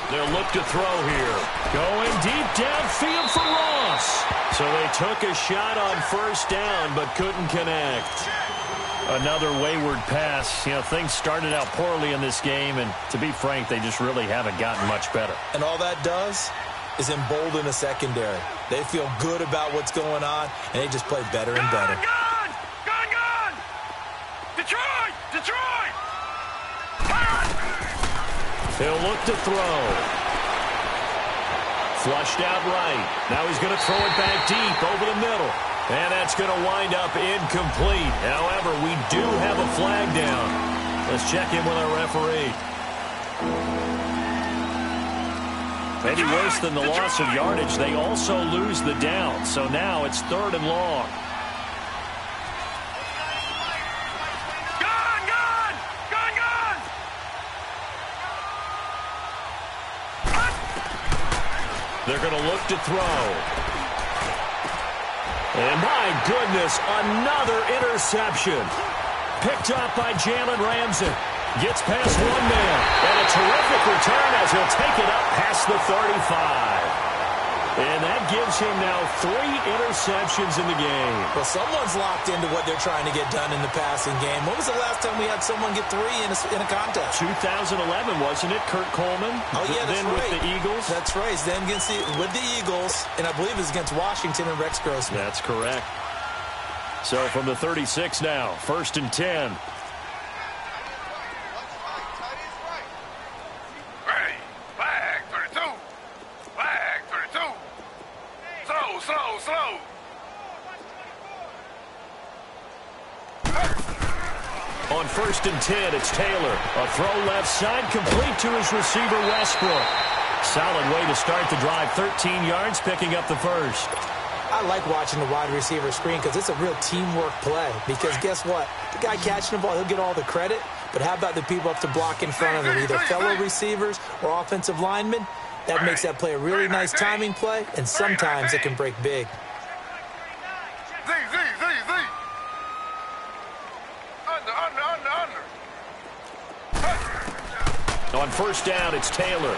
They'll look to throw here. Going deep downfield for Ross. So they took a shot on 1st down but couldn't connect. Another wayward pass. Things started out poorly in this game, and to be frank, they just really haven't gotten much better. And all that does is embolden the secondary. They feel good about what's going on, and they just play better and better. Gun! Detroit! He'll look to throw. Flushed out right. Now he's going to throw it back deep over the middle. And that's going to wind up incomplete. However, we do have a flag down. Let's check in with our referee. Maybe worse than the loss of yardage, they also lose the down. So now it's 3rd and long. They're going to look to throw. And my goodness, another interception. Picked up by Jalen Ramsey. Gets past one man. And a terrific return as he'll take it up past the 35. And that gives him now 3 interceptions in the game. Well, someone's locked into what they're trying to get done in the passing game. When was the last time we had someone get 3 in a contest? 2011, wasn't it? Kurt Coleman. Oh, yeah, that's then right. with the Eagles. That's right. Then with the Eagles, and I believe it was against Washington and Rex Grossman. That's correct. So from the 36 now, 1st and 10. Slow. On 1st and 10, it's Taylor. A throw left side, complete to his receiver, Westbrook. Solid way to start the drive. 13 yards, picking up the first. I like watching the wide receiver screen because it's a real teamwork play. Because guess what? The guy catching the ball, he'll get all the credit. But how about the people up to block in front of him, either fellow receivers or offensive linemen? That makes that play a really nice timing play, and sometimes it can break big. Z. Under. On 1st down, it's Taylor.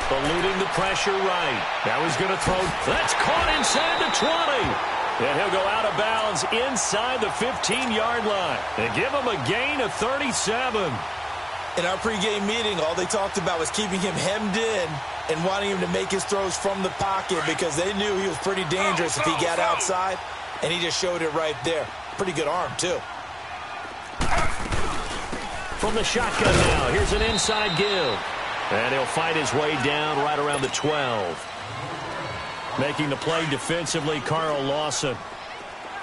Eluding the pressure right. Now he's going to throw. That's caught inside the 20. And he'll go out of bounds inside the 15-yard line. And give him a gain of 37. In our pregame meeting, all they talked about was keeping him hemmed in and wanting him to make his throws from the pocket because they knew he was pretty dangerous if he got outside, and he just showed it right there. Pretty good arm, too. From the shotgun now, here's an inside give. And he'll fight his way down right around the 12. Making the play defensively, Carl Lawson.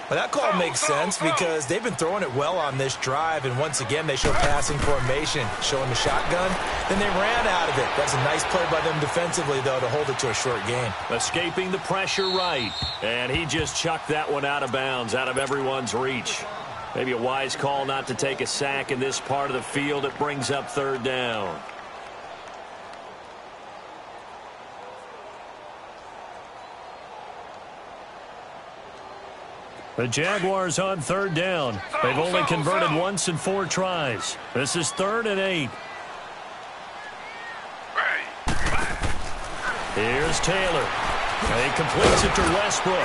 Well, that call makes sense because they've been throwing it well on this drive, and once again they show passing formation, showing the shotgun. Then they ran out of it. That's a nice play by them defensively, though, to hold it to a short gain. Escaping the pressure right, and he just chucked that one out of bounds, out of everyone's reach. Maybe a wise call not to take a sack in this part of the field. It brings up 3rd down. The Jaguars on 3rd down. They've only converted once in 4 tries. This is 3rd and 8. Here's Taylor. And he completes it to Westbrook.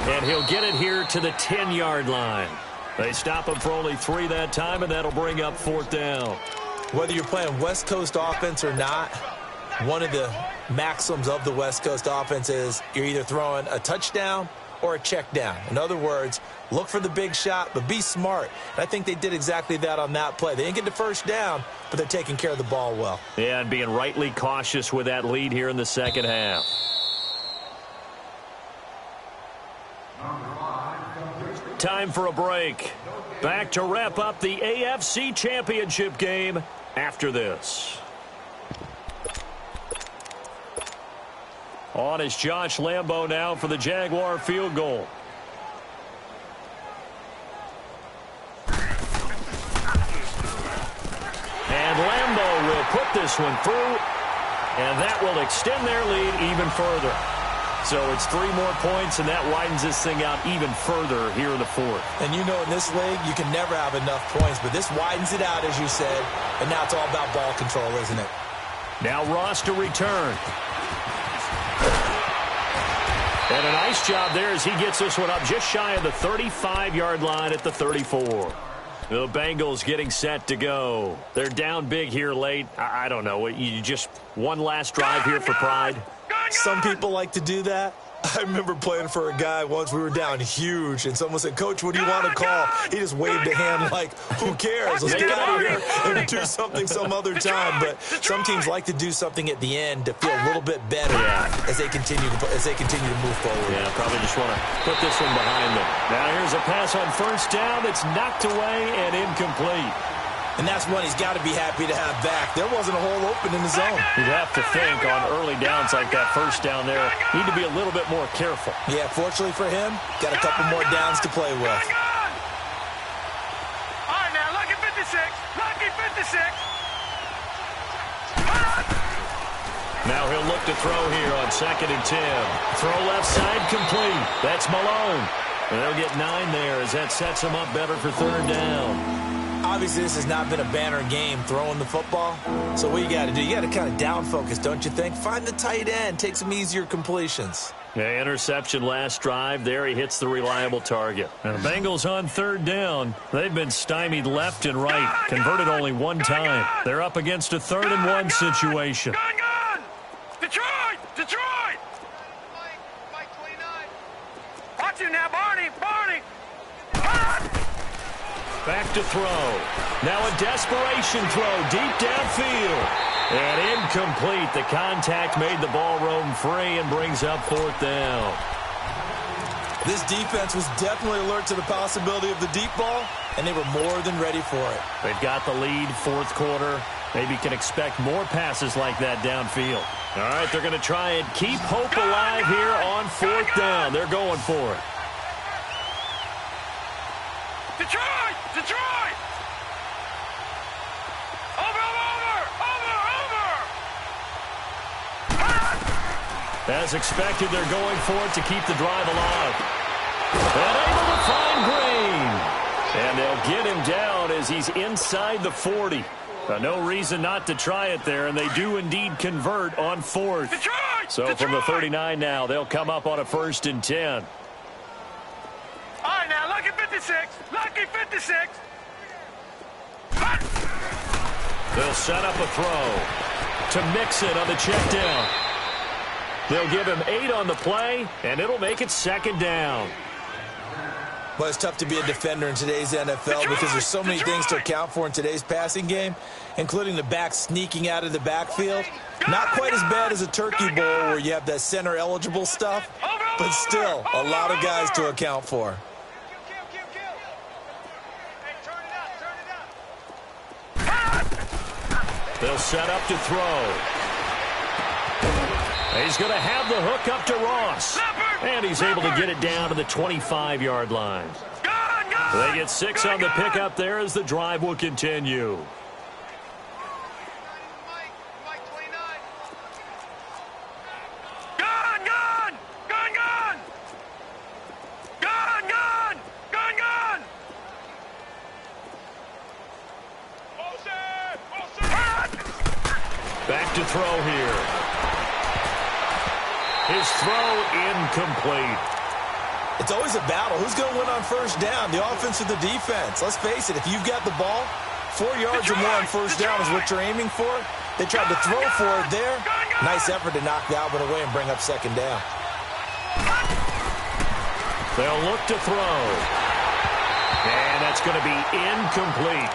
And he'll get it here to the 10-yard line. They stop him for only 3 that time, and that'll bring up 4th down. Whether you're playing West Coast offense or not, one of the maxims of the West Coast offense is you're either throwing a touchdown or a check down. In other words, look for the big shot, but be smart. And I think they did exactly that on that play. They didn't get the first down, but they're taking care of the ball well. Yeah, and being rightly cautious with that lead here in the second half. Time for a break. Back to wrap up the AFC Championship game after this. On is Josh Lambo now for the Jaguar field goal. And Lambo will put this one through, and that will extend their lead even further. So it's 3 more points, and that widens this thing out even further here in the 4th. And you know in this league, you can never have enough points, but this widens it out, as you said, and now it's all about ball control, isn't it? Now Ross to return. And a nice job there as he gets this one up just shy of the 35-yard line at the 34. The Bengals getting set to go. They're down big here late. I don't know. You just one last drive here for pride? Some people like to do that. I remember playing for a guy once. We were down huge, and someone said, "Coach, what do you want to call?" He just waved a hand like, "Who cares? Let's get out of here and do something some other time." But some teams like to do something at the end to feel a little bit better as they continue to move forward. Yeah, probably just want to put this one behind them. Now here's a pass on 1st down that's knocked away and incomplete. And that's one he's got to be happy to have back. There wasn't a hole open in the zone. You'd have to think on early downs like that 1st down there, need to be a little bit more careful. Yeah, fortunately for him, got a couple more downs to play with. All right, now, lucky 56. Lucky 56. Now he'll look to throw here on 2nd and 10. Throw left side complete. That's Malone. And they'll get 9 there as that sets him up better for 3rd down. Obviously, this has not been a banner game throwing the football. So what you got to do, you got to kind of down focus, don't you think? Find the tight end, take some easier completions. Yeah, interception last drive. There he hits the reliable target. And the Bengals on 3rd down. They've been stymied left and right. Converted only one time. They're up against a 3rd and 1 situation. Detroit! Detroit! Mike 29. Watch him now, Barney! Barney! Back to throw. Now a desperation throw deep downfield. And incomplete. The contact made the ball roam free and brings up 4th down. This defense was definitely alert to the possibility of the deep ball, and they were more than ready for it. They've got the lead, 4th quarter. Maybe can expect more passes like that downfield. All right, they're going to try and keep hope alive here on 4th down. They're going for it. Detroit! Detroit! Over! As expected, they're going for it to keep the drive alive. And able to find Green. And they'll get him down as he's inside the 40. No reason not to try it there, and they do indeed convert on 4th. Detroit! So from the 39 now, they'll come up on a 1st and 10. All right, now, lucky 56. Lucky 56. They'll set up a throw to mix it on the check down. They'll give him 8 on the play, and it'll make it 2nd down. Well, it's tough to be a defender in today's NFL because there's so many things to account for in today's passing game, including the back sneaking out of the backfield. Not quite as bad as a turkey bowl where you have that center-eligible stuff, but still a lot of guys to account for. Kill. Hey, turn it up. They'll set up to throw. He's going to have the hook up to Ross. And he's able to get it down to the 25-yard line. They get 6 on the pickup there as the drive will continue. Mike 29. Gun! Back to throw here. His throw incomplete. It's always a battle. Who's going to win on 1st down, the offense or the defense? Let's face it, if you've got the ball, 4 yards or more on 1st down is what you're aiming for. They tried to throw for it there. Nice effort to knock that one away and bring up 2nd down. They'll look to throw. And that's going to be incomplete.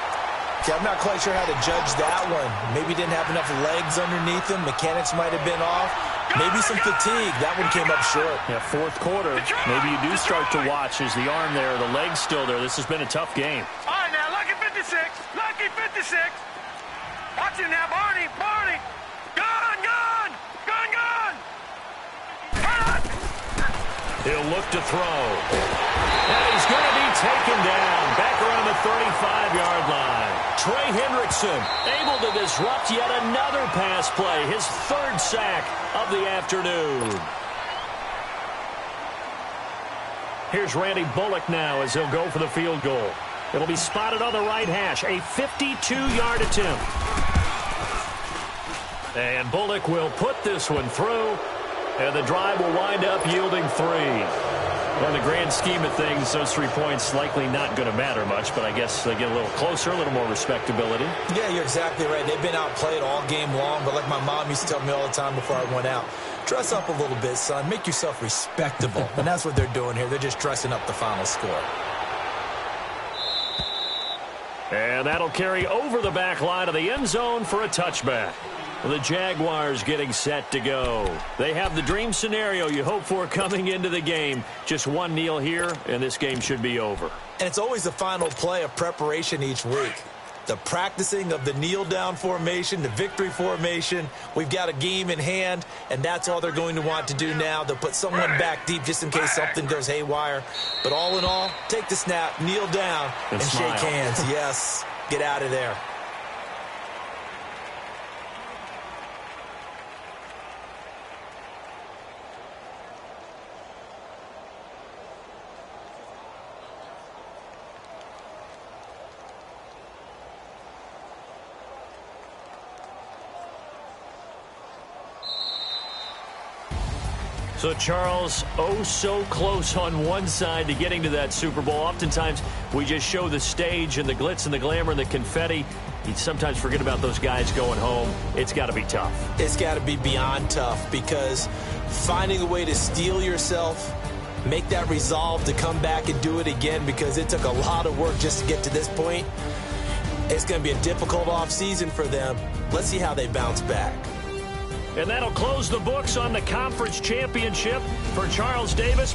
Okay, I'm not quite sure how to judge that one. Maybe didn't have enough legs underneath him. Mechanics might have been off. Maybe some fatigue. That one came up short. Yeah, 4th quarter. Maybe you do start to watch as the arm there, the leg's still there. This has been a tough game. All right, now, lucky 56. Lucky 56. Watch him now, Barney. Gun! He'll look to throw. And he's going to be taken down back around the 35-yard line. Trey Hendrickson able to disrupt yet another pass play. His 3rd sack of the afternoon. Here's Randy Bullock now as he'll go for the field goal. It'll be spotted on the right hash. A 52-yard attempt. And Bullock will put this one through. And the drive will wind up yielding 3. Well, in the grand scheme of things, those 3 points likely not going to matter much, but I guess they get a little closer, a little more respectability. Yeah, you're exactly right. They've been outplayed all game long, but like my mom used to tell me all the time before I went out, dress up a little bit, son. Make yourself respectable. And that's what they're doing here. They're just dressing up the final score. And that'll carry over the back line of the end zone for a touchback. The Jaguars getting set to go. They have the dream scenario you hope for coming into the game. Just one kneel here, and this game should be over. And it's always the final play of preparation each week. The practicing of the kneel-down formation, the victory formation. We've got a game in hand, and that's all they're going to want to do now. They'll put someone back deep just in case something goes haywire. But all in all, take the snap, kneel down, and shake hands. Yes, get out of there. So, Charles, oh so close on one side to getting to that Super Bowl. Oftentimes, we just show the stage and the glitz and the glamour and the confetti. You sometimes forget about those guys going home. It's got to be tough. It's got to be beyond tough, because finding a way to steel yourself, make that resolve to come back and do it again, because it took a lot of work just to get to this point. It's going to be a difficult offseason for them. Let's see how they bounce back. And that'll close the books on the conference championship for Charles Davis.